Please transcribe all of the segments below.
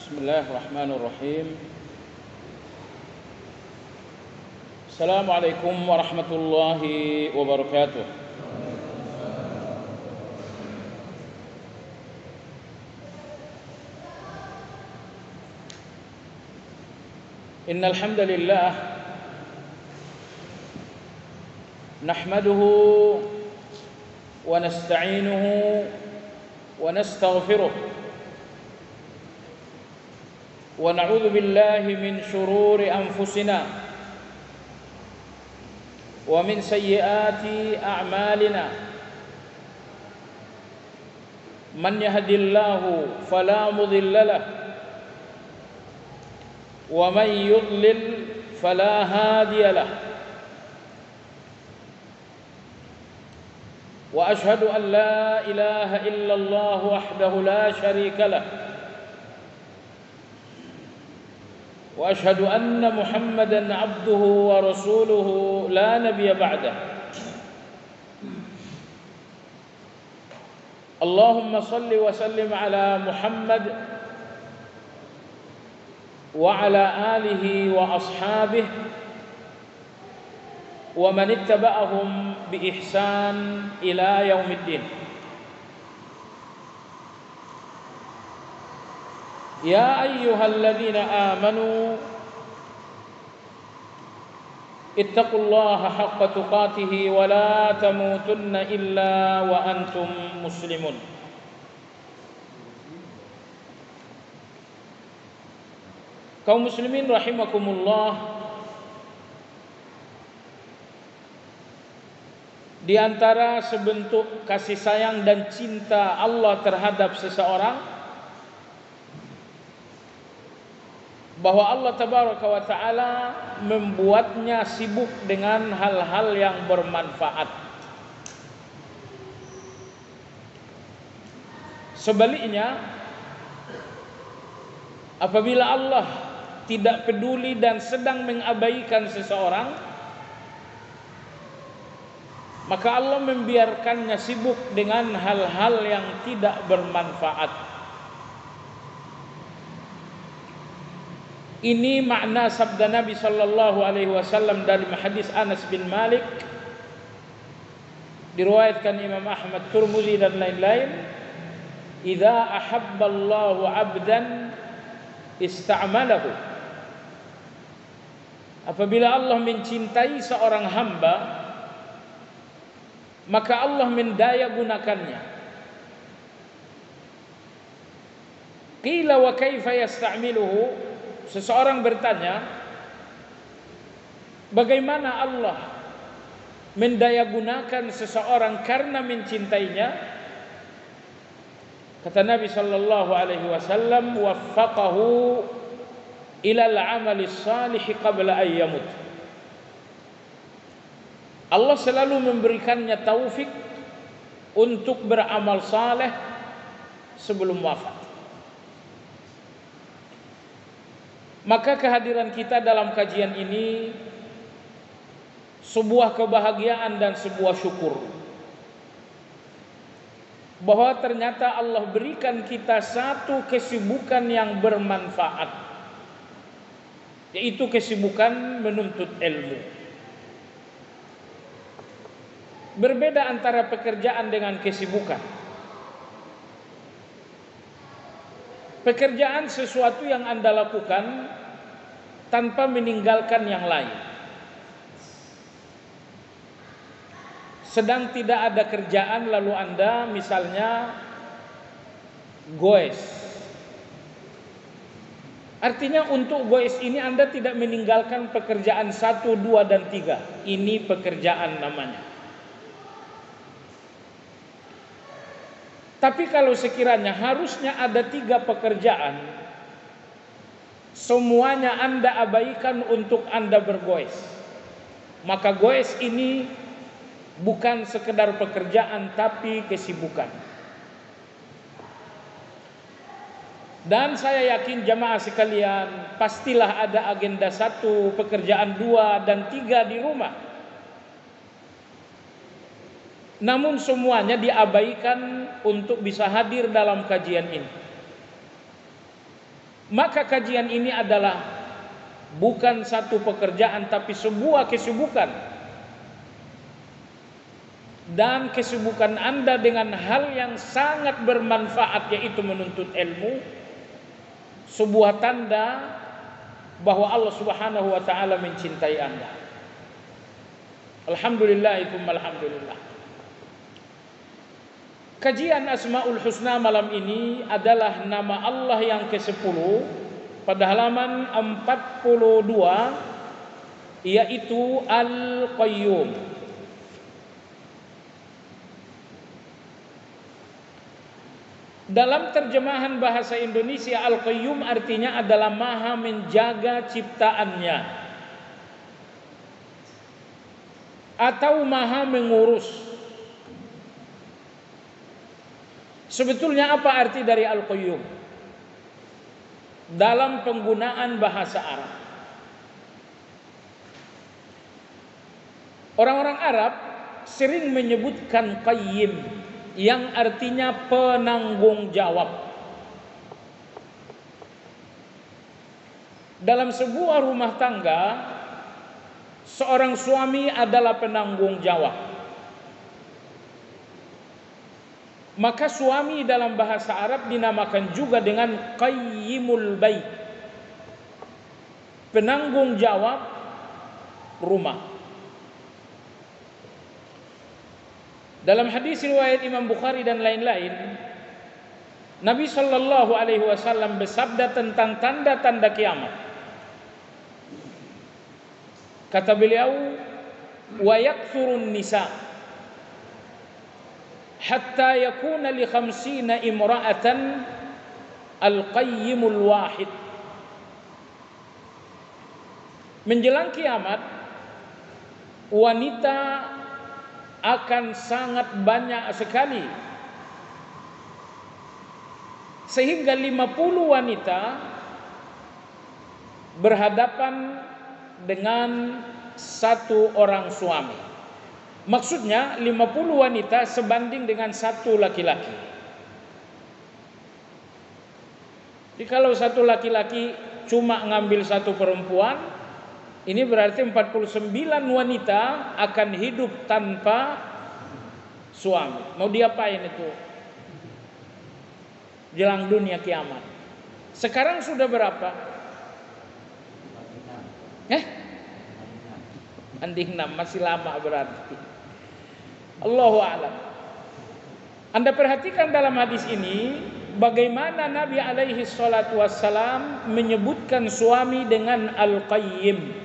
Bismillahirrahmanirrahim. Assalamualaikum warahmatullahi wabarakatuh. Innal hamdalillah nahmaduhu wa nasta'inuhu wa nastaghfiruh wa na'udzu billahi min shururi anfusina wa min sayyiati a'malina. Man yahdihillahu fala mudilla lahu wa man yudlil fala hadiya lahu. Wa ashhadu an la ilaha illallah wahdahu la syarika lahu wa ashhadu anna Muhammadan abduhu wa rasuluhu la nabiyya ba'dah. Allahumma salli wa sallim ala Muhammad wa ala alihi wa ashabihi wa man ittaba'ahum bi ihsan ila yaumiddin. Ya ayyuhalladzina amanu ittaqullaha haqqa tuqatih wa la tamutunna illa wa antum muslimun. Kaum muslimin rahimakumullah, di antara sebentuk kasih sayang dan cinta Allah terhadap seseorang, bahwa Allah tabaraka wa ta'ala membuatnya sibuk dengan hal-hal yang bermanfaat. Sebaliknya, apabila Allah tidak peduli dan sedang mengabaikan seseorang, maka Allah membiarkannya sibuk dengan hal-hal yang tidak bermanfaat. Ini makna sabda Nabi sallallahu alaihi wasallam dalam hadis Anas bin Malik, diriwayatkan Imam Ahmad, Tirmidzi dan lain-lain. Idza ahabballahu 'abdan ista'malahu. Apabila Allah mencintai seorang hamba, maka Allah mendaya gunakannya. Qila wa kaifa yasta'miluhu? Seseorang bertanya, bagaimana Allah mendaya gunakan seseorang karena mencintainya? Kata Nabi sallallahu alaihi wasallam, waffaqahu ila al-amali salih qabla an yamut. Allah selalu memberikannya taufik untuk beramal saleh sebelum wafat. Maka kehadiran kita dalam kajian ini sebuah kebahagiaan dan sebuah syukur, bahwa ternyata Allah berikan kita satu kesibukan yang bermanfaat, yaitu kesibukan menuntut ilmu. Berbeda antara pekerjaan dengan kesibukan. Pekerjaan sesuatu yang Anda lakukan tanpa meninggalkan yang lain. Sedang tidak ada kerjaan lalu Anda misalnya goes. Artinya untuk goes ini Anda tidak meninggalkan pekerjaan 1, 2, dan 3. Ini pekerjaan namanya. Tapi kalau sekiranya harusnya ada 3 pekerjaan, semuanya Anda abaikan untuk Anda bergoes, maka goes ini bukan sekedar pekerjaan tapi kesibukan. Dan saya yakin jamaah sekalian, pastilah ada agenda 1, pekerjaan 2, dan 3 di rumah. Namun semuanya diabaikan untuk bisa hadir dalam kajian ini. Maka kajian ini adalah bukan satu pekerjaan tapi sebuah kesibukan. Dan kesibukan Anda dengan hal yang sangat bermanfaat, yaitu menuntut ilmu, sebuah tanda bahwa Allah Subhanahu wa taala mencintai Anda. Alhamdulillah, alhamdulillah. Kajian Asmaul Husna malam ini adalah nama Allah yang ke-10 pada halaman 42, yaitu Al-Qayyum. Dalam terjemahan bahasa Indonesia, Al-Qayyum artinya adalah maha menjaga ciptaannya atau maha mengurus. Sebetulnya apa arti dari Al-Qayyum dalam penggunaan bahasa Arab? Orang-orang Arab sering menyebutkan qayyim yang artinya penanggung jawab. Dalam sebuah rumah tangga, seorang suami adalah penanggung jawab. Maka suami dalam bahasa Arab dinamakan juga dengan qayyimul bait, penanggung jawab rumah. Dalam hadis riwayat Imam Bukhari dan lain-lain, Nabi sallallahu alaihi wasallam bersabda tentang tanda-tanda kiamat. Kata beliau, "Wa yakthurun nisa hatta yakuna li 50 imra'atan al-qayyimul wahid." Menjelang kiamat, wanita akan sangat banyak sekali, sehingga 50 wanita berhadapan dengan satu orang suami. Maksudnya 50 wanita sebanding dengan satu laki-laki. Jadi kalau satu laki-laki cuma ngambil satu perempuan, ini berarti 49 wanita akan hidup tanpa suami. Mau diapain itu? Jelang dunia kiamat. Sekarang sudah berapa? Anding 6, masih lama berarti. Allahu a'lam. Anda perhatikan dalam hadis ini bagaimana Nabi alaihi salatu wassalam menyebutkan suami dengan Al-Qayyim.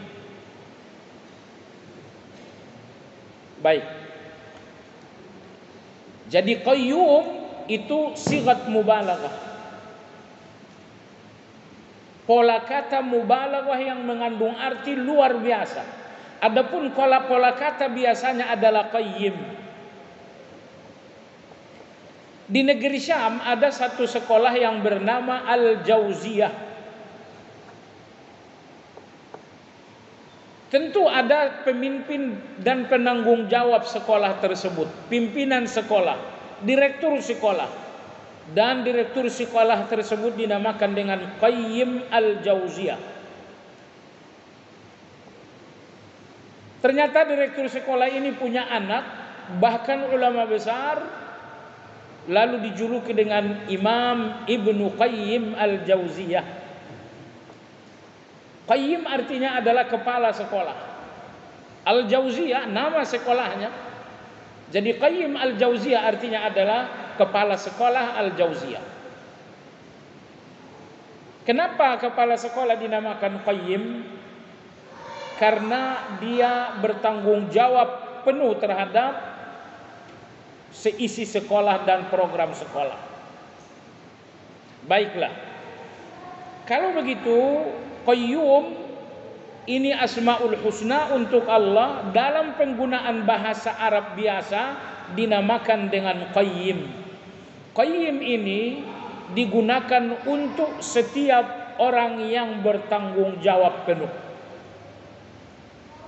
Baik. Jadi qayyum itu sighat mubalaghah. Pola kata mubalaghah yang mengandung arti luar biasa. Adapun pola kata biasanya adalah qayyim. Di negeri Syam ada satu sekolah yang bernama Al-Jauziyah. Tentu ada pemimpin dan penanggung jawab sekolah tersebut, pimpinan sekolah, direktur sekolah. Dan direktur sekolah tersebut dinamakan dengan Qayyim Al-Jauziyah. Ternyata direktur sekolah ini punya anak, bahkan ulama besar, lalu dijuluki dengan Imam Ibnu Qayyim Al-Jauziyah. Qayyim artinya adalah kepala sekolah. Al-Jauziyah nama sekolahnya. Jadi Qayyim Al-Jauziyah artinya adalah kepala sekolah Al-Jauziyah. Kenapa kepala sekolah dinamakan Qayyim? Karena dia bertanggung jawab penuh terhadap seisi sekolah dan program sekolah. Baiklah. Kalau begitu, Qayyum ini Asmaul Husna untuk Allah, dalam penggunaan bahasa Arab biasa dinamakan dengan Qayyim. Qayyim ini digunakan untuk setiap orang yang bertanggung jawab penuh.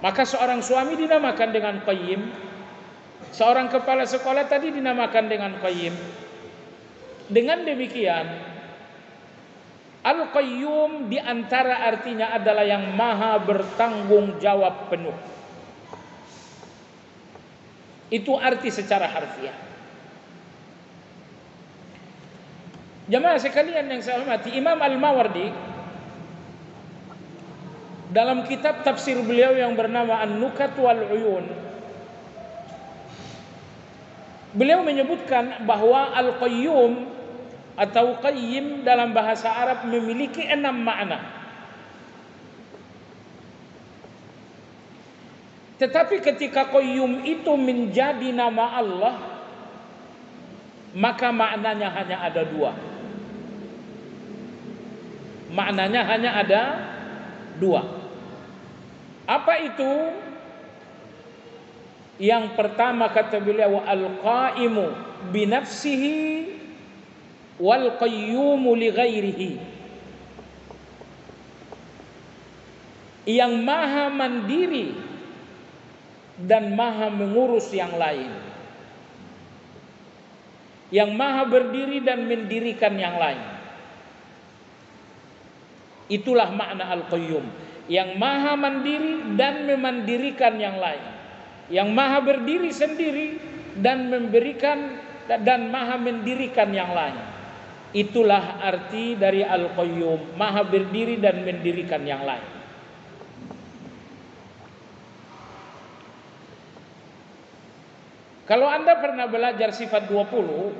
Maka seorang suami dinamakan dengan Qayyim, seorang kepala sekolah tadi dinamakan dengan Qayyim. Dengan demikian, Al-Qayyum diantara artinya adalah yang maha bertanggung jawab penuh. Itu arti secara harfiah. Jamaah sekalian yang saya hormati, Imam Al-Mawardi dalam kitab tafsir beliau yang bernama An-Nukat wal Uyun, beliau menyebutkan bahwa Al-Qayyum atau Qayyim dalam bahasa Arab memiliki 6 makna. Tetapi ketika Qayyum itu menjadi nama Allah, maka maknanya hanya ada 2. Maknanya hanya ada 2. Apa itu? Yang pertama kata beliau, al-qa'imu binafsihi wal qayyumu li ghairihi. Yang maha mandiri dan maha mengurus yang lain. Yang maha berdiri dan mendirikan yang lain. Itulah makna al-qayyum, yang maha mandiri dan memandirikan yang lain, yang maha berdiri sendiri dan memberikan dan maha mendirikan yang lain. Itulah arti dari al-qayyum, maha berdiri dan mendirikan yang lain. Kalau Anda pernah belajar sifat 20,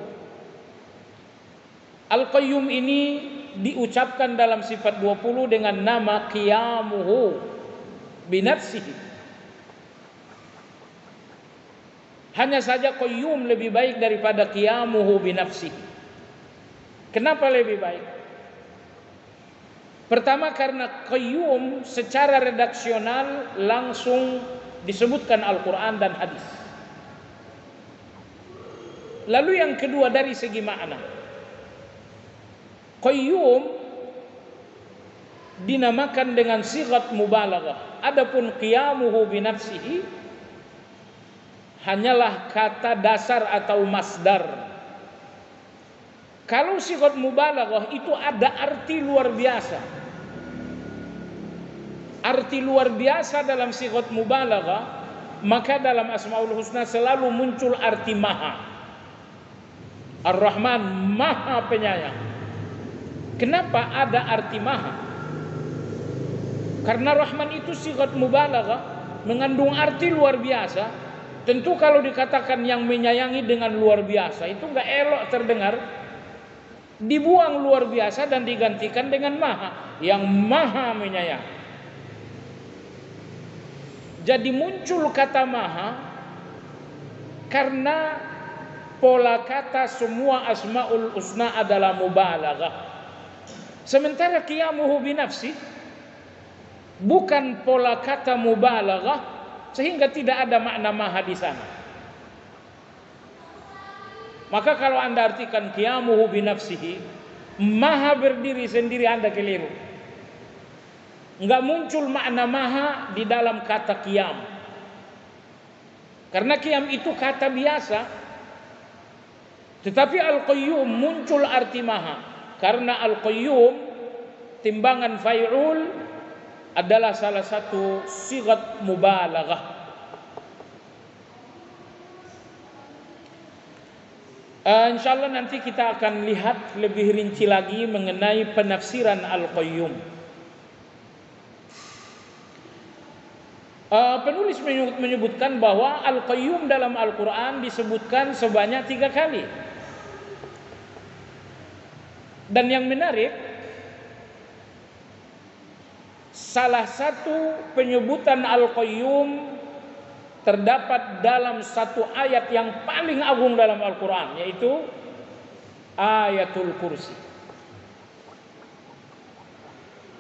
al-qayyum ini diucapkan dalam sifat 20 dengan nama qiyamuhu binafsihi. Hanya saja qayyum lebih baik daripada qiyamuhu binafsihi. Kenapa lebih baik? Pertama karena qayyum secara redaksional langsung disebutkan Al-Quran dan hadis. Lalu yang kedua dari segi makna, qayyum dinamakan dengan sighat mubalaghah. Adapun qiyamuhu binafsihi hanyalah kata dasar atau masdar. Kalau sighat mubalaghah itu ada arti luar biasa. Arti luar biasa dalam sighat mubalaghah, maka dalam Asmaul Husna selalu muncul arti maha. Ar-Rahman, maha penyayang. Kenapa ada arti maha? Karena Rahman itu sighat mubalaghah, mengandung arti luar biasa. Tentu kalau dikatakan yang menyayangi dengan luar biasa, itu enggak elok terdengar. Dibuang luar biasa dan digantikan dengan maha, yang maha menyayang. Jadi muncul kata maha karena pola kata semua Asmaul Husna adalah mubalaghah. Sementara qiyamuhu binafsi bukan pola kata mubalaghah, sehingga tidak ada makna maha di sana. Maka kalau Anda artikan qiyamuhu binafsihi, maha berdiri sendiri, Anda keliru. Enggak muncul makna maha di dalam kata qiyam. Karena qiyam itu kata biasa. Tetapi al-qayyum muncul arti maha. Karena al-qayyum, timbangan fa'il, adalah salah satu sighat mubalaghah. Insyaallah nanti kita akan lihat lebih rinci lagi mengenai penafsiran al-qayyum. Penulis menyebutkan bahwa al-qayyum dalam Al-Quran disebutkan sebanyak 3 kali. Dan yang menarik, salah satu penyebutan al-qayyum terdapat dalam satu ayat yang paling agung dalam Al-Quran, yaitu ayatul kursi.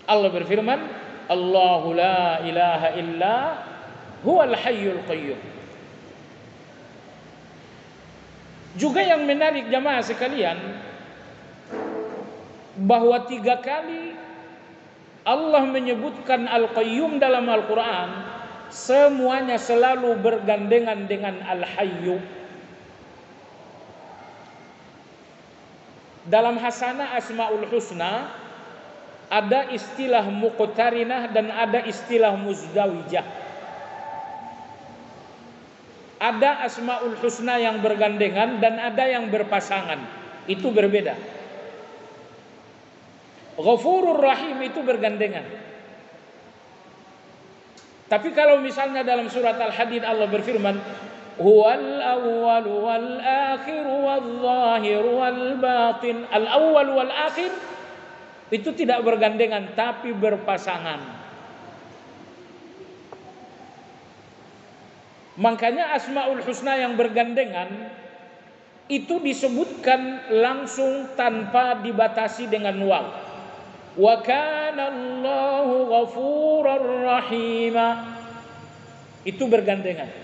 Allah berfirman, Allahu la ilaha illa huwal hayyul qayyum. Juga yang menarik jamaah sekalian, bahwa 3 kali Allah menyebutkan Al-Qayyum dalam Al-Quran, semuanya selalu bergandengan dengan Al-Hayyu. Dalam Hasanah Asmaul Husna, ada istilah muqtarinah dan ada istilah muzdawijah. Ada asmaul husna yang bergandengan dan ada yang berpasangan. Itu berbeda. Ghafurur Rahim itu bergandengan. Tapi kalau misalnya dalam surat Al-Hadid Allah berfirman, Huwal awwal wal akhir wal zahir wal batin. Al-awwal wal akhir itu tidak bergandengan tapi berpasangan. Makanya Asmaul Husna yang bergandengan itu disebutkan langsung tanpa dibatasi dengan waw. Wa kana Allahu ghafurar rahima. Itu bergandengan.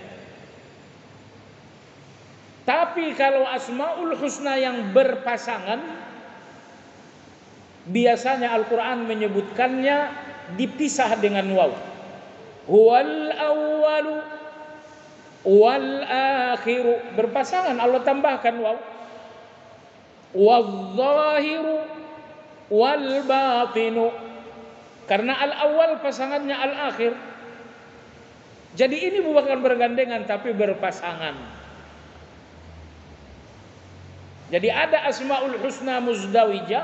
Tapi kalau Asmaul Husna yang berpasangan, biasanya Al-Quran menyebutkannya dipisah dengan waw. Huwal awwalu wal akhiru, berpasangan, Allah tambahkan waw. Wal zahiru wal batinu, karena al-awwal pasangannya al-akhir. Jadi ini bukan bergandengan tapi berpasangan. Jadi ada Asmaul Husna muzdawijah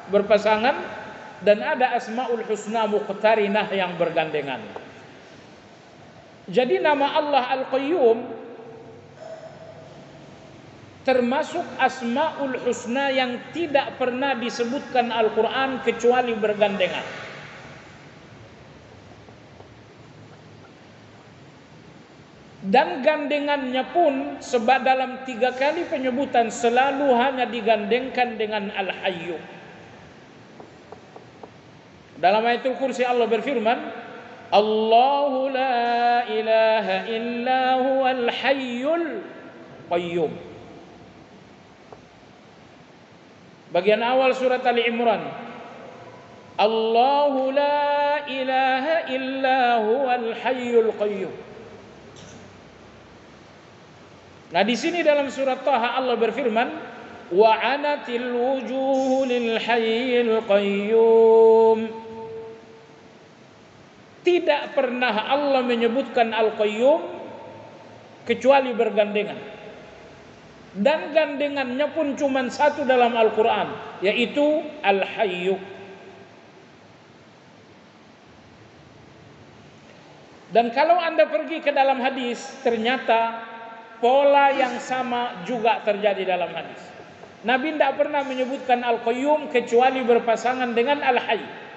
berpasangan dan ada Asmaul Husna muqtarinah yang bergandengan. Jadi nama Allah Al-Qayyum termasuk Asmaul Husna yang tidak pernah disebutkan Al-Quran kecuali bergandengan. Dan gandengannya pun sebab dalam 3 kali penyebutan selalu hanya digandengkan dengan Al-Hayyu. Dalam ayatul kursi Allah berfirman, Allahu la ilaha illa huwal hayyul qayyum. Bagian awal surat Ali Imran, Allahu la ilaha illa huwal hayyul qayyum. Nah di sini dalam surat Taha Allah berfirman, wa anatil wujuhu lil hayyil qayyum. Tidak pernah Allah menyebutkan Al-Qayyum kecuali bergandengan. Dan gandengannya pun cuma satu dalam Al-Quran, yaitu Al-Hayyu. Dan kalau Anda pergi ke dalam hadis, ternyata pola yang sama juga terjadi dalam hadis. Nabi tidak pernah menyebutkan Al-Qayyum kecuali berpasangan dengan Al-Hayy.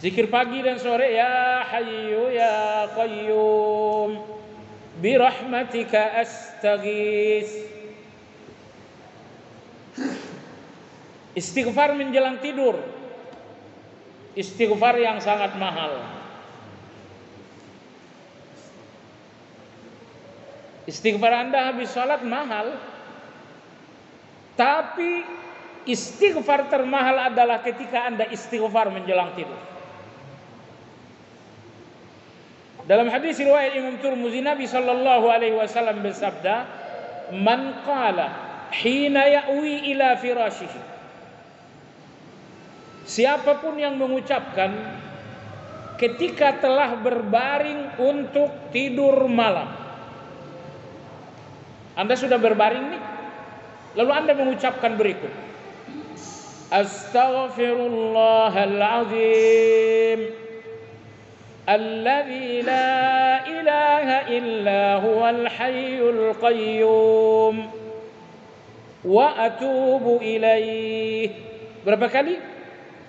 Zikir pagi dan sore, ya Hayyu ya Qayyum birahmatika astaghits. Istighfar menjelang tidur, istighfar yang sangat mahal. Istighfar Anda habis sholat mahal, tapi istighfar termahal adalah ketika Anda istighfar menjelang tidur. Dalam hadis riwayat Imam Tirmidzi, Nabi sallallahu alaihi wasallam bersabda, "Man qala hina ya'wi ila firashihi." Siapapun yang mengucapkan ketika telah berbaring untuk tidur malam. Anda sudah berbaring nih, lalu Anda mengucapkan berikut, Astaghfirullahal azim alladzi la ilaha illa huwal hayyul qayyum wa atubu ilaih. Berapa kali?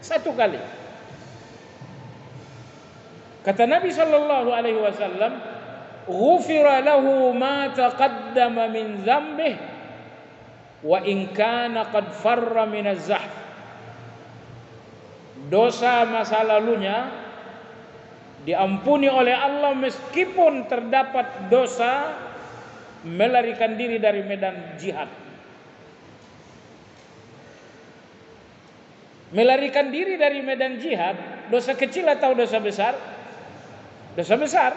1 kali. Kata Nabi sallallahu alaihi wasallam, ghufira lahu ma taqaddama min dzambihi wa in kana qad farra min az-zahf. Dosa masa lalunya diampuni oleh Allah meskipun terdapat dosa melarikan diri dari medan jihad. Melarikan diri dari medan jihad, dosa kecil atau dosa besar? Dosa besar.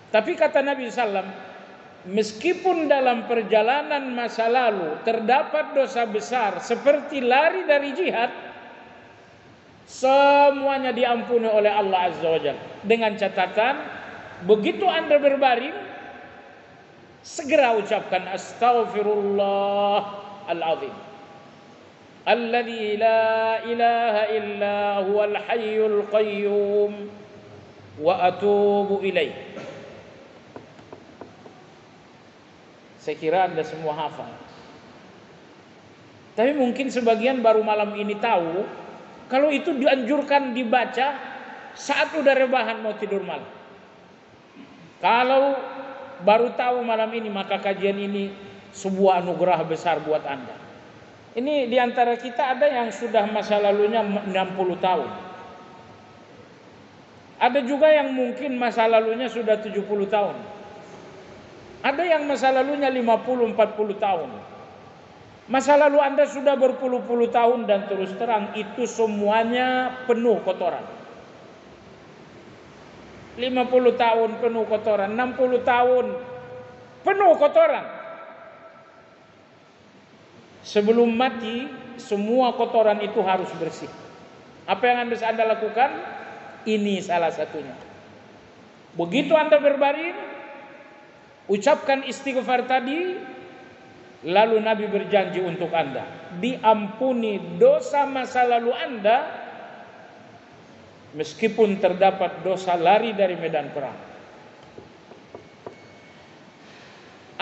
Tapi kata Nabi SAW, meskipun dalam perjalanan masa lalu terdapat dosa besar seperti lari dari jihad, semuanya diampuni oleh Allah Azza wa Jalla. Dengan catatan, begitu Anda berbaring, segera ucapkan astaghfirullah al-azim, alladzi la ilaha illa huwal hayyul qayyum wa atubu ilaih. Saya kira Anda semua hafal. Tapi mungkin sebagian baru malam ini tahu kalau itu dianjurkan dibaca saat udah rebahan mau tidur malam. Kalau baru tahu malam ini, maka kajian ini sebuah anugerah besar buat Anda. Ini diantara kita ada yang sudah masa lalunya 60 tahun. Ada juga yang mungkin masa lalunya sudah 70 tahun. Ada yang masa lalunya 50-40 tahun. Masa lalu Anda sudah berpuluh-puluh tahun dan terus terang itu semuanya penuh kotoran. 50 tahun penuh kotoran, 60 tahun penuh kotoran. Sebelum mati, semua kotoran itu harus bersih. Apa yang harus Anda lakukan? Ini salah satunya. Begitu Anda berbaring, ucapkan istighfar tadi, lalu Nabi berjanji untuk Anda, diampuni dosa masa lalu Anda, meskipun terdapat dosa lari dari medan perang.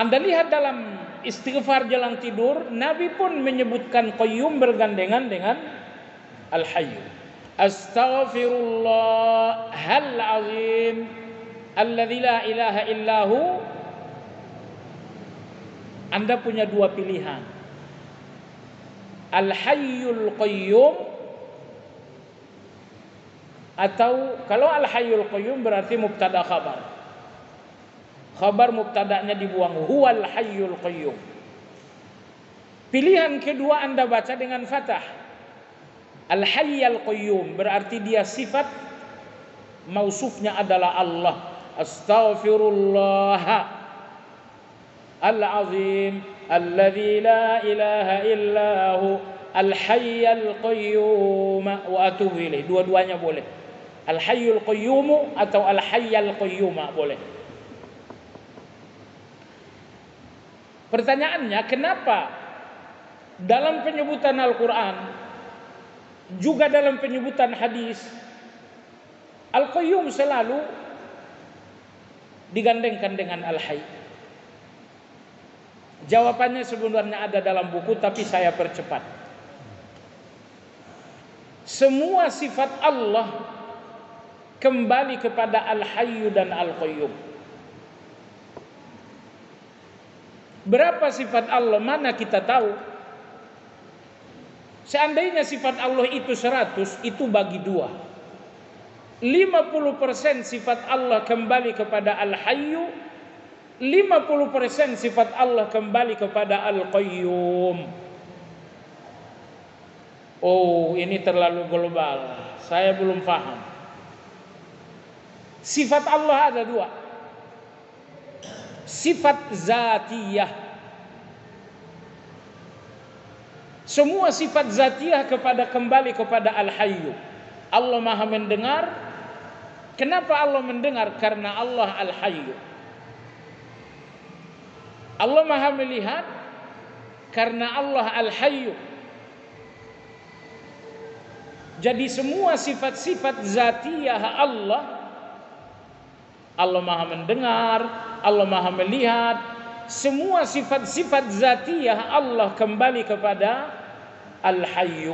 Anda lihat dalam istighfar jalan tidur, Nabi pun menyebutkan qayyum bergandengan dengan al-hayy. Astaghfirullahal azim alladzi la ilaha illahu. Anda punya dua pilihan, al-hayyul qayyum, atau kalau al-hayyul qayyum berarti mubtada khabar. Khabar mubtadanya dibuang, huwal hayyul qayyum. Pilihan kedua Anda baca dengan fathah. Al-hayyul qayyum berarti dia sifat mausufnya adalah Allah. Astaghfirullah al-azim alladzi la ilaha illahu al-hayyul qayyum wa atubu ilaih. Dua-duanya boleh. Al-hayyul qayyum atau al-hayyul qayyum boleh. Pertanyaannya, kenapa dalam penyebutan Al-Quran juga dalam penyebutan hadis Al-Qayyum selalu digandengkan dengan Al-Hayy? Jawabannya sebenarnya ada dalam buku, tapi saya percepat. Semua sifat Allah kembali kepada Al-Hayy dan Al-Qayyum. Berapa sifat Allah? Mana kita tahu? Seandainya sifat Allah itu 100, itu bagi 2. 50% sifat Allah kembali kepada Al-Hayy, 50% sifat Allah kembali kepada Al-Qayyum. Oh, ini terlalu global. Saya belum paham. Sifat Allah ada 2. Sifat zatiyah. Semua sifat zatiyah kembali kepada Al-Hayy. Allah Maha mendengar. Kenapa Allah mendengar? Karena Allah Al-Hayy. Allah Maha melihat karena Allah Al-Hayy. Jadi semua sifat-sifat zatiyah Allah Maha mendengar, Allah Maha melihat. Semua sifat-sifat zatiyah Allah kembali kepada Al-Hayy.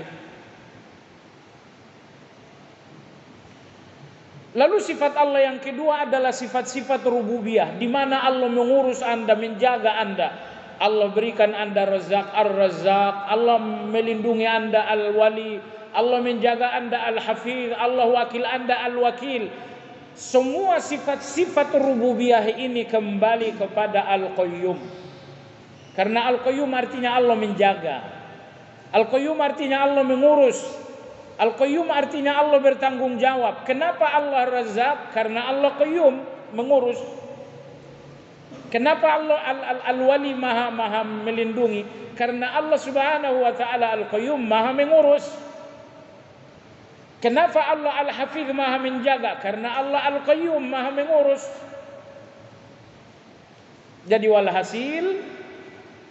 Lalu sifat Allah yang kedua adalah sifat-sifat rububiyah, di mana Allah mengurus Anda, menjaga Anda. Allah berikan Anda Razzaq, Ar-Razzaq. Allah melindungi Anda, Al-Wali. Allah menjaga Anda, Al-Hafiz. Allah wakil Anda, Al-Wakil. Semua sifat-sifat rububiyah ini kembali kepada Al-Qayyum. Karena Al-Qayyum artinya Allah menjaga. Al-Qayyum artinya Allah mengurus. Al-Qayyum artinya Allah bertanggung jawab. Kenapa Allah Razzaq? Karena Allah Qayyum, mengurus. Kenapa Allah Al-Wali maha melindungi? Karena Allah Subhanahu wa taala Al-Qayyum maha mengurus. Kenapa Allah Al-Hafidz maha menjaga? Karena Allah Al-Qayyum maha mengurus. Jadi walhasil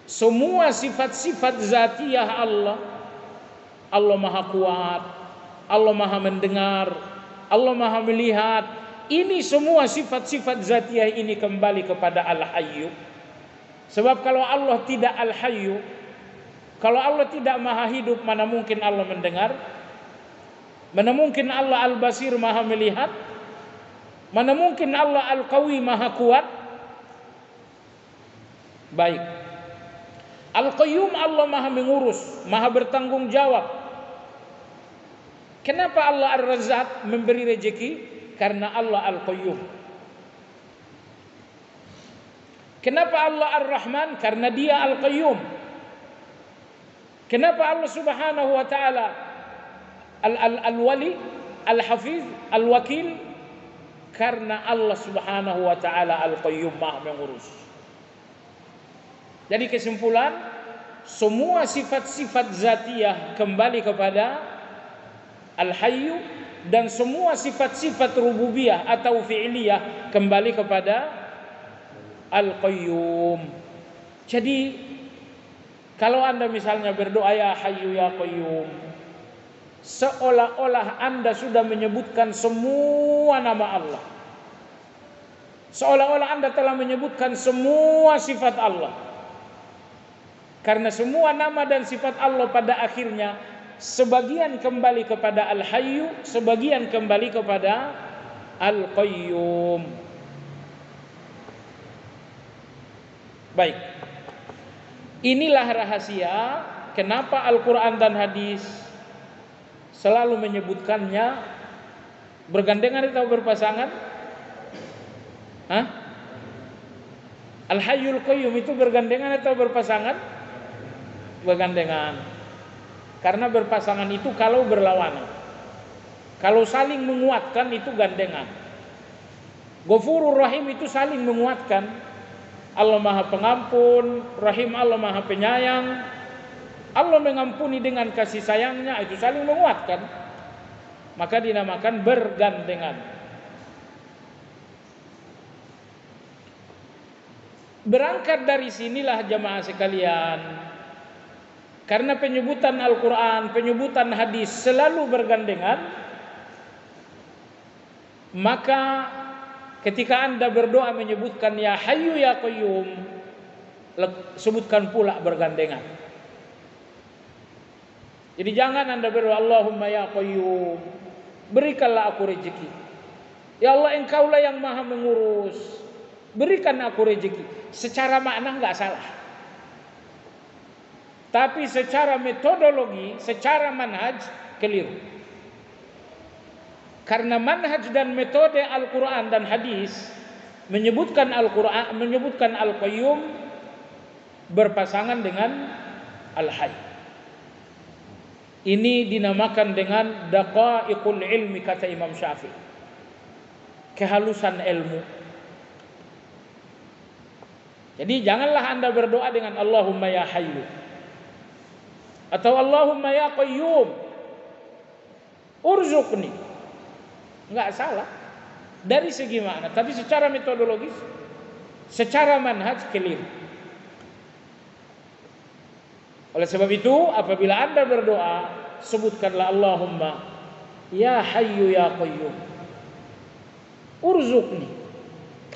semua sifat-sifat zatiyah Allah, Allah maha kuat, Allah maha mendengar, Allah maha melihat. Ini semua sifat-sifat zatiyah ini kembali kepada Al-Hayyu. Sebab kalau Allah tidak Al-Hayyu, kalau Allah tidak maha hidup, mana mungkin Allah mendengar? Mana mungkin Allah Al-Basir maha melihat? Mana mungkin Allah Al-Qawi maha kuat? Baik. Al-Qayyum Allah maha mengurus, maha bertanggung jawab. Kenapa Allah Ar-Razzaq memberi rezeki? Karena Allah Al-Qayyum. Kenapa Allah Ar-Rahman? Karena dia Al-Qayyum. Kenapa Allah Subhanahu wa taala Al-Wali, Al-Hafidz, Al-Wakil? Karena Allah Subhanahu wa taala Al-Qayyum maha mengurus. Jadi kesimpulan, semua sifat-sifat zatiyah kembali kepada Al-Hayyu, dan semua sifat-sifat rububiyah atau fi'liyah kembali kepada Al-Qayyum. Jadi kalau Anda misalnya berdoa ya Hayyu ya Qayyum, seolah-olah Anda sudah menyebutkan semua nama Allah. Seolah-olah Anda telah menyebutkan semua sifat Allah. Karena semua nama dan sifat Allah pada akhirnya sebagian kembali kepada Al-Hayyu, sebagian kembali kepada Al-Qayyum. Baik. Inilah rahasia kenapa Al-Quran dan hadis selalu menyebutkannya bergandengan atau berpasangan. Al-Hayyul Qayyum itu bergandengan atau berpasangan? Bergandengan. Karena berpasangan itu kalau berlawanan. Kalau saling menguatkan itu gandengan. Ghafurur Rahim itu saling menguatkan. Allah Maha Pengampun, Rahim Allah Maha Penyayang. Allah mengampuni dengan kasih sayangnya, itu saling menguatkan. Maka dinamakan bergandengan. Berangkat dari sinilah jamaah sekalian, karena penyebutan Al-Quran, penyebutan hadis selalu bergandengan, maka ketika Anda berdoa menyebutkan ya Hayyu ya Qayyum, sebutkan pula bergandengan. Jadi jangan Anda berdoa Allahumma ya Qayyum, berikanlah aku rezeki. Ya Allah, Engkaulah yang maha mengurus, berikan aku rezeki. Secara makna enggak salah. Tapi secara metodologi, secara manhaj keliru. Karena manhaj dan metode Al-Quran dan hadis menyebutkan Al-Quran, menyebutkan Al-Qayyum berpasangan dengan Al-Hayy. Ini dinamakan dengan daqaiqul ilmi, kata Imam Syafi'i. Kehalusan ilmu. Jadi janganlah Anda berdoa dengan Allahumma ya Hayyu atau Allahumma ya Qayyum urzuqni. Enggak salah dari segi makna, tapi secara metodologis, secara manhaj keliru. Oleh sebab itu, apabila Anda berdoa, sebutkanlah Allahumma ya Hayyu ya Qayyum urzuqni,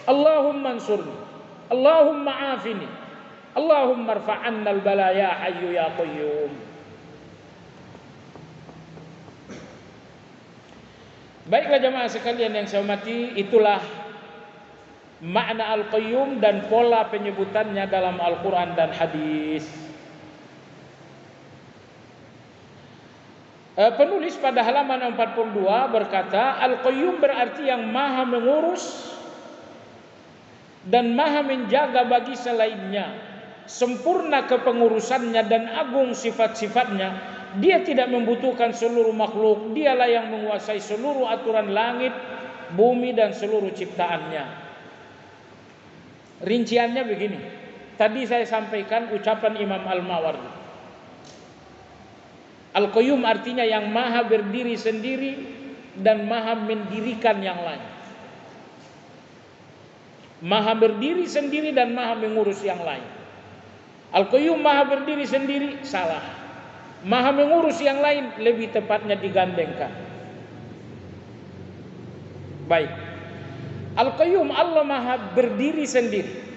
Allahumma ansurni, Allahumma afini, Allahumma rfa'anna al-bala ya Hayyu ya Qayyum. Baiklah jemaah sekalian yang saya hormati, itulah makna Al-Qayyum dan pola penyebutannya dalam Al-Quran dan hadis. Penulis pada halaman 42 berkata, Al-Qayyum berarti yang maha mengurus dan maha menjaga bagi selainnya, sempurna kepengurusannya dan agung sifat-sifatnya. Dia tidak membutuhkan seluruh makhluk. Dialah yang menguasai seluruh aturan langit, bumi dan seluruh ciptaannya. Rinciannya begini. Tadi saya sampaikan ucapan Imam Al-Mawardi. Al-Qayyum artinya yang maha berdiri sendiri dan maha mendirikan yang lain. Maha berdiri sendiri dan maha mengurus yang lain. Al-Qayyum maha berdiri sendiri, salah. Maha mengurus yang lain, lebih tepatnya digandengkan. Baik. Al-Qayyum, Allah maha berdiri sendiri.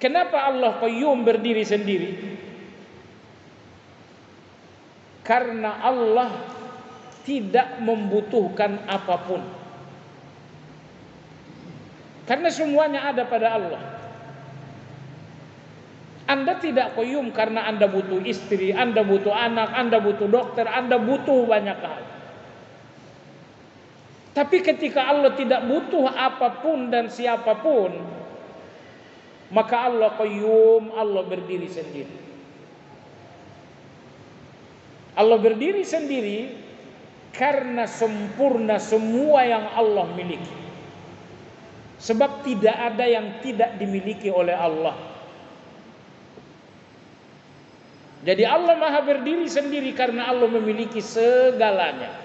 Kenapa Allah Qayyum berdiri sendiri? Karena Allah tidak membutuhkan apapun. Karena semuanya ada pada Allah. Anda tidak Qayyum karena Anda butuh istri, Anda butuh anak, Anda butuh dokter, Anda butuh banyak hal. Tapi ketika Allah tidak butuh apapun dan siapapun, maka Allah Qayyum, Allah berdiri sendiri. Allah berdiri sendiri karena sempurna semua yang Allah miliki. Sebab tidak ada yang tidak dimiliki oleh Allah. Jadi Allah maha berdiri sendiri karena Allah memiliki segalanya.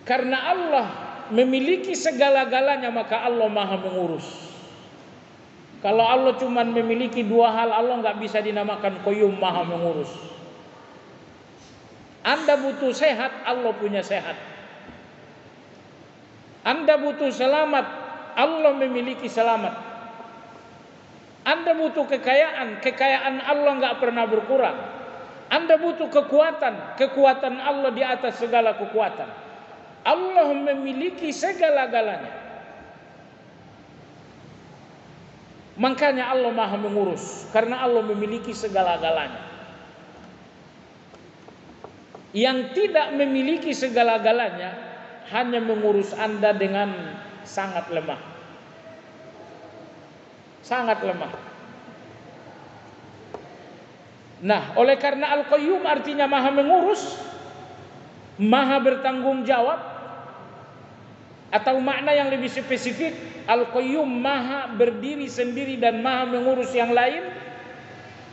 Karena Allah memiliki segala-galanya, maka Allah maha mengurus. Kalau Allah cuma memiliki dua hal, Allah nggak bisa dinamakan Qayyum, maha mengurus. Anda butuh sehat, Allah punya sehat. Anda butuh selamat, Allah memiliki selamat. Anda butuh kekayaan, kekayaan Allah nggak pernah berkurang. Anda butuh kekuatan, kekuatan Allah di atas segala kekuatan. Allah memiliki segala-galanya. Makanya Allah maha mengurus, karena Allah memiliki segala-galanya. Yang tidak memiliki segala-galanya hanya mengurus Anda dengan sangat lemah. Sangat lemah. Nah, oleh karena Al-Qayyum artinya maha mengurus, maha bertanggung jawab, atau makna yang lebih spesifik, Al-Qayyum maha berdiri sendiri dan maha mengurus yang lain.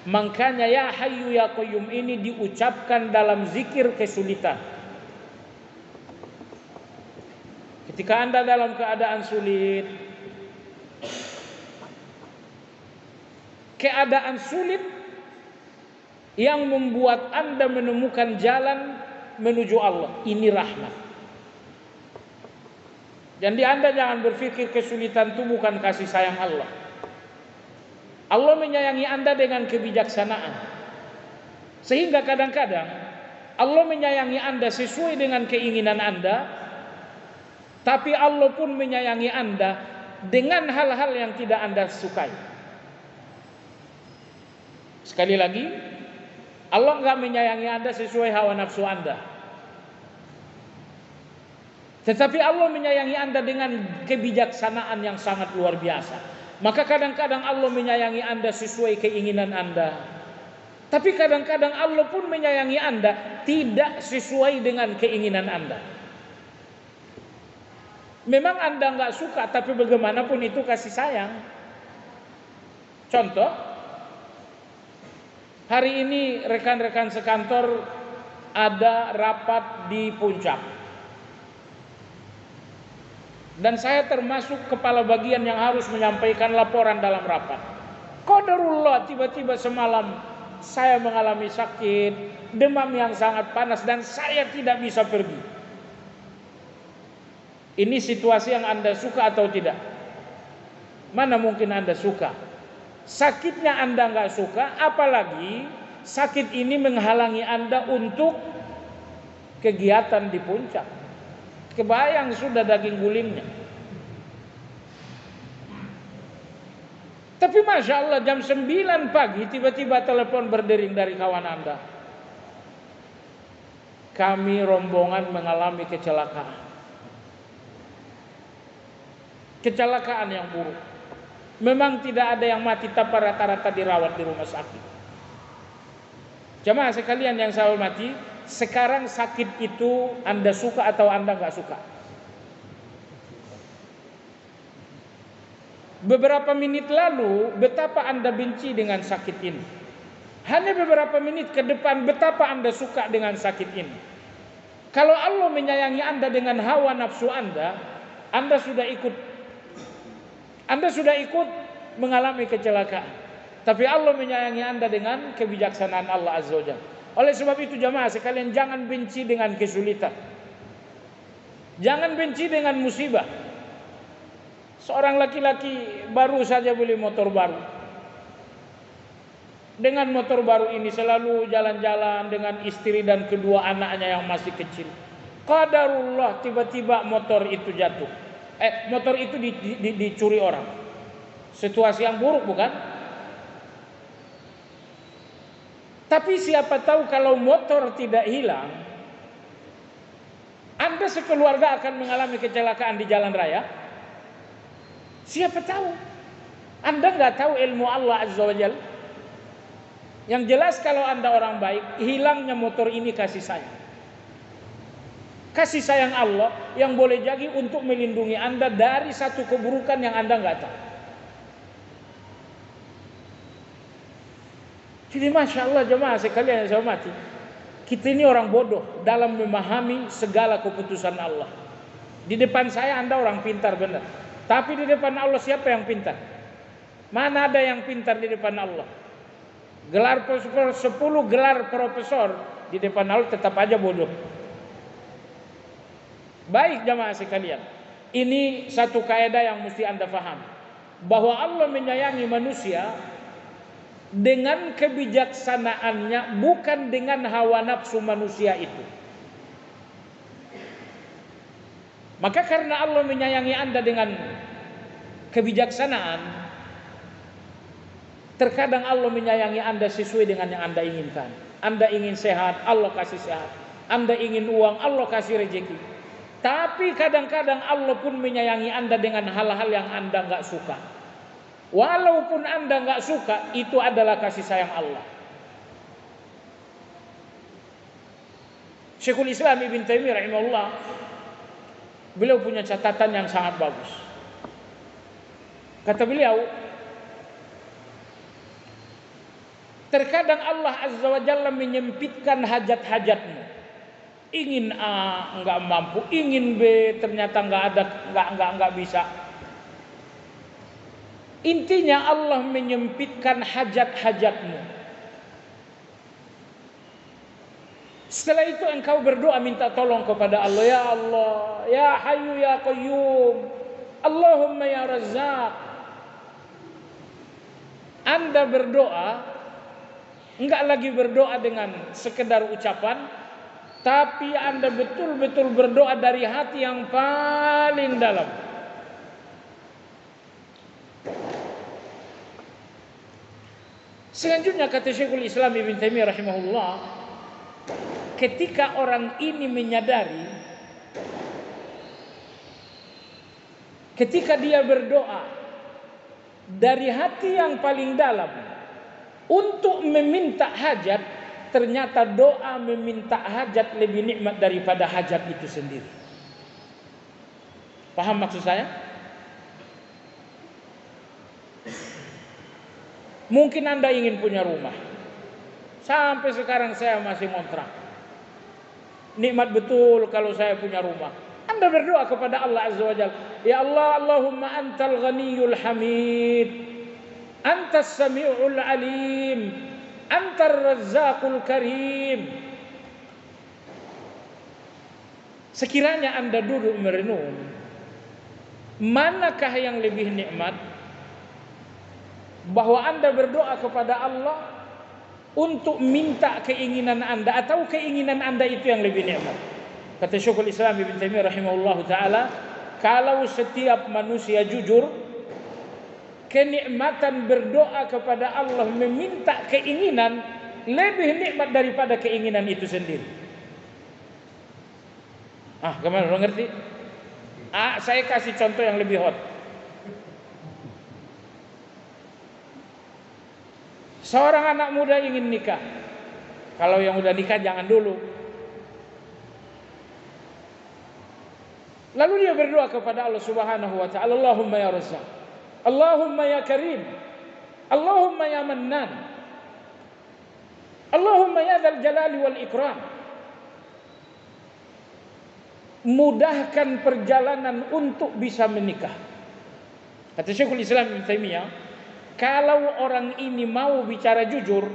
Makanya ya Hayyu ya Qayyum ini diucapkan dalam zikir kesulitan. Ketika Anda dalam keadaan sulit, keadaan sulit yang membuat Anda menemukan jalan menuju Allah, ini rahmat. Jadi Anda jangan berpikir kesulitan itu bukan kasih sayang Allah. Allah menyayangi Anda dengan kebijaksanaan. Sehingga kadang-kadang Allah menyayangi Anda sesuai dengan keinginan Anda, tapi Allah pun menyayangi Anda dengan hal-hal yang tidak Anda sukai. Sekali lagi, Allah enggak menyayangi Anda sesuai hawa nafsu Anda. Tetapi Allah menyayangi Anda dengan kebijaksanaan yang sangat luar biasa. Maka kadang-kadang Allah menyayangi Anda sesuai keinginan Anda. Tapi kadang-kadang Allah pun menyayangi Anda tidak sesuai dengan keinginan Anda. Memang Anda nggak suka, tapi bagaimanapun itu kasih sayang. Contoh, hari ini rekan-rekan sekantor ada rapat di Puncak. Dan saya termasuk kepala bagian yang harus menyampaikan laporan dalam rapat. Qadarullah, tiba-tiba semalam saya mengalami sakit, demam yang sangat panas, dan saya tidak bisa pergi. Ini situasi yang Anda suka atau tidak? Mana mungkin Anda suka? Sakitnya Anda nggak suka, apalagi sakit ini menghalangi Anda untuk kegiatan di Puncak. Kebayang sudah daging gulingnya. Tapi Masya Allah jam 9 pagi tiba-tiba telepon berdering dari kawan Anda. Kami rombongan mengalami kecelakaan. Kecelakaan yang buruk. Memang tidak ada yang mati, tapi rata-rata dirawat di rumah sakit. Jemaah sekalian yang saya hormati, sekarang sakit itu Anda suka atau Anda nggak suka? Beberapa menit lalu betapa Anda benci dengan sakit ini. Hanya beberapa menit ke depan betapa Anda suka dengan sakit ini. Kalau Allah menyayangi Anda dengan hawa nafsu Anda sudah ikut mengalami kecelakaan. Tapi Allah menyayangi Anda dengan kebijaksanaan Allah Azza wa Jalla. Oleh sebab itu jamaah sekalian, jangan benci dengan kesulitan. Jangan benci dengan musibah. Seorang laki-laki baru saja beli motor baru. Dengan motor baru ini selalu jalan-jalan dengan istri dan kedua anaknya yang masih kecil. Qadarullah, tiba-tiba motor itu jatuh. Motor itu dicuri orang. Situasi yang buruk, bukan? Tapi siapa tahu kalau motor tidak hilang, Anda sekeluarga akan mengalami kecelakaan di jalan raya. Siapa tahu? Anda nggak tahu ilmu Allah Azza wa Jalla. Yang jelas kalau Anda orang baik, hilangnya motor ini kasih sayang. Kasih sayang Allah yang boleh jadi untuk melindungi Anda dari satu keburukan yang Anda nggak tahu. Jadi Masya Allah jemaah sekalian yang saya hormati, kita ini orang bodoh dalam memahami segala keputusan Allah. Di depan saya Anda orang pintar benar, tapi di depan Allah siapa yang pintar? Mana ada yang pintar di depan Allah? Gelar 10 gelar profesor di depan Allah tetap aja bodoh. Baik jemaah sekalian, ini satu kaidah yang mesti Anda paham, bahwa Allah menyayangi manusia dengan kebijaksanaannya, bukan dengan hawa nafsu manusia itu. Maka karena Allah menyayangi Anda dengan kebijaksanaan, terkadang Allah menyayangi Anda sesuai dengan yang Anda inginkan. Anda ingin sehat, Allah kasih sehat. Anda ingin uang, Allah kasih rezeki. Tapi kadang-kadang Allah pun menyayangi Anda dengan hal-hal yang Anda nggak suka. Walaupun Anda nggak suka, itu adalah kasih sayang Allah. Syekhul Islam Ibn Taimiyah rahimahullah, beliau punya catatan yang sangat bagus. Kata beliau, terkadang Allah Azza wa Jalla menyempitkan hajat-hajatmu. Ingin A nggak mampu, ingin B ternyata nggak bisa. Intinya Allah menyempitkan hajat-hajatmu. Setelah itu engkau berdoa minta tolong kepada Allah. Ya Allah, ya Hayyu ya Qayyum, Allahumma ya Razzaq. Anda berdoa, enggak lagi berdoa dengan sekedar ucapan, tapi Anda betul-betul berdoa dari hati yang paling dalam. Selanjutnya kata Syekhul Islam Ibn Taimiyah rahimahullah, ketika orang ini menyadari, ketika dia berdoa dari hati yang paling dalam untuk meminta hajat, ternyata doa meminta hajat lebih nikmat daripada hajat itu sendiri. Paham maksud saya? Mungkin Anda ingin punya rumah. Sampai sekarang saya masih ngontrak. Nikmat betul kalau saya punya rumah. Anda berdoa kepada Allah Azza wa Jalla, ya Allah, Allahumma antal ghaniyul hamid, antas sami'ul alim, antar razzaqul karim. Sekiranya Anda duduk merenung, manakah yang lebih nikmat? Bahwa Anda berdoa kepada Allah untuk minta keinginan Anda, atau keinginan Anda itu yang lebih nikmat? Kata Syekhul Islam Ibn Taimiyah rahimahullahu taala, kalau setiap manusia jujur, kenikmatan berdoa kepada Allah meminta keinginan lebih nikmat daripada keinginan itu sendiri. Gimana, lo ngerti? Saya kasih contoh yang lebih hot. Seorang anak muda ingin nikah. Kalau yang udah nikah jangan dulu. Lalu dia berdoa kepada Allah Subhanahu wa taala, Allahumma ya Razzaq, Allahumma ya Karim, Allahumma ya Mannan, Allahumma ya Dzal Jalali wal Ikram. Mudahkan perjalanan untuk bisa menikah. Kata Syekhul Islam Ibnu Taimiyah, kalau orang ini mau bicara jujur,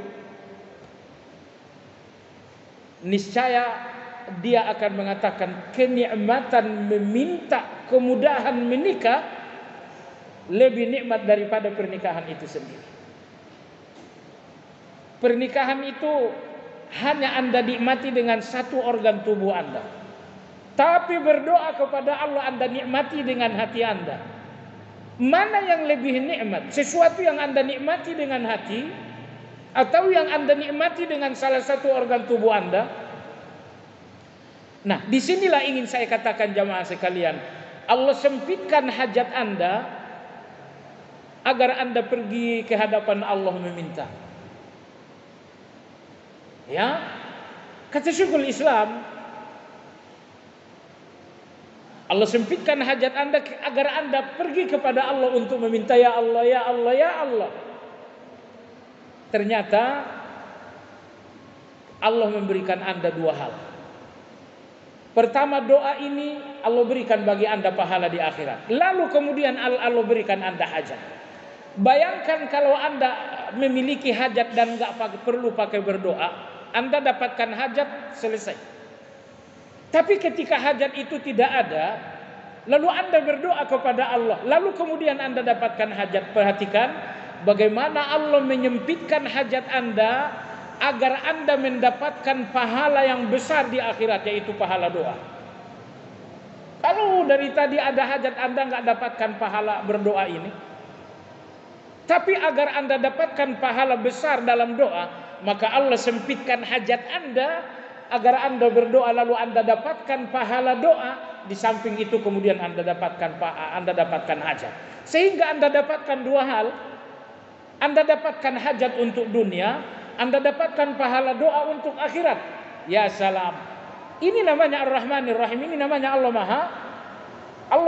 niscaya dia akan mengatakan kenikmatan meminta kemudahan menikah lebih nikmat daripada pernikahan itu sendiri. Pernikahan itu hanya Anda nikmati dengan satu organ tubuh Anda, tapi berdoa kepada Allah Anda nikmati dengan hati Anda. Mana yang lebih nikmat? Sesuatu yang Anda nikmati dengan hati atau yang Anda nikmati dengan salah satu organ tubuh Anda? Nah, disinilah ingin saya katakan jamaah sekalian, Allah sempitkan hajat Anda agar Anda pergi ke hadapan Allah meminta. Ya, kata Syekhul Islam, Allah sempitkan hajat Anda agar Anda pergi kepada Allah untuk meminta, ya Allah, ya Allah, ya Allah. Ternyata Allah memberikan Anda dua hal. Pertama, doa ini Allah berikan bagi Anda pahala di akhirat. Lalu kemudian Allah berikan Anda hajat. Bayangkan kalau Anda memiliki hajat dan gak perlu pakai berdoa, Anda dapatkan hajat, selesai. Tapi ketika hajat itu tidak ada, lalu Anda berdoa kepada Allah, lalu kemudian Anda dapatkan hajat. Perhatikan bagaimana Allah menyempitkan hajat Anda agar Anda mendapatkan pahala yang besar di akhirat, yaitu pahala doa. Kalau dari tadi ada hajat Anda nggak dapatkan pahala berdoa ini, tapi agar Anda dapatkan pahala besar dalam doa, maka Allah sempitkan hajat Anda agar Anda berdoa lalu Anda dapatkan pahala doa. Di samping itu kemudian Anda dapatkan hajat, sehingga Anda dapatkan dua hal. Anda dapatkan hajat untuk dunia, Anda dapatkan pahala doa untuk akhirat. Ya salam. Ini namanya Ar-Rahmanir Rahim. Ini namanya Allah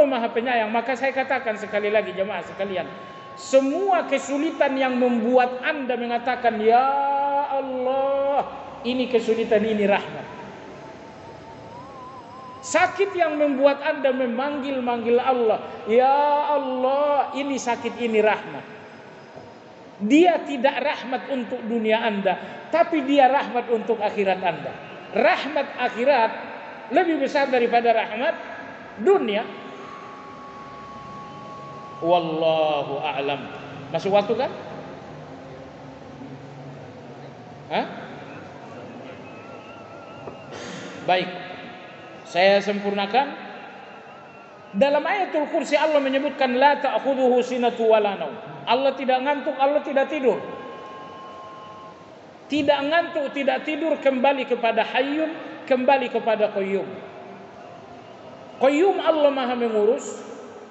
Maha Penyayang. Maka saya katakan sekali lagi jemaah sekalian, semua kesulitan yang membuat Anda mengatakan ya Allah, ini kesulitan, ini rahmat. Sakit yang membuat Anda memanggil Allah, ya Allah, ini sakit, ini rahmat. Dia tidak rahmat untuk dunia Anda, tapi dia rahmat untuk akhirat Anda. Rahmat akhirat lebih besar daripada rahmat dunia. Wallahu a'lam. Masuk waktu kan? Hah? Baik, saya sempurnakan. Dalam ayatul kursi Allah menyebutkan la ta'khudhuhu sinatu wala naum. Allah tidak ngantuk, Allah tidak tidur. Tidak ngantuk, tidak tidur, kembali kepada Hayyun, kembali kepada Qayyum. Qayyum Allah Maha mengurus.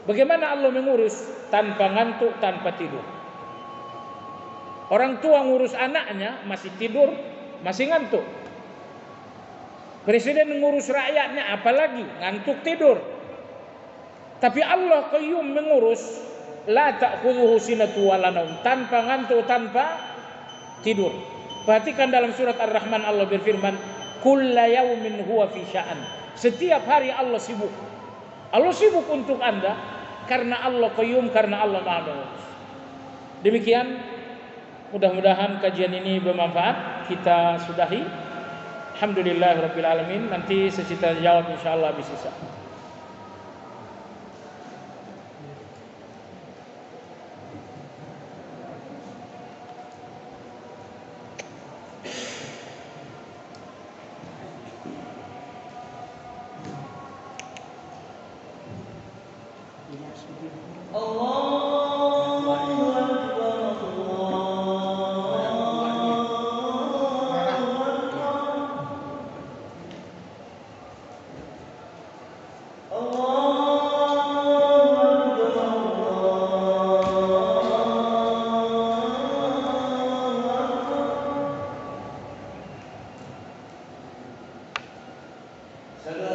Bagaimana Allah mengurus? Tanpa ngantuk, tanpa tidur. Orang tua ngurus anaknya masih tidur, masih ngantuk. Presiden mengurus rakyatnya apalagi ngantuk, tidur. Tapi Allah Qayyum mengurus, la ta'khudhuhu sinatu wala naum, tanpa ngantuk, tanpa tidur. Perhatikan dalam surat Ar-Rahman Allah berfirman, kulla yaumin huwa fi sya'an. Setiap hari Allah sibuk. Allah sibuk untuk Anda karena Allah Qayyum, karena Allah Maha mengurus. Demikian, mudah-mudahan kajian ini bermanfaat. Kita sudahi. Alhamdulillahirabbil alamin. Nanti sesi tanya jawab insyaallah habis sisa. Salam.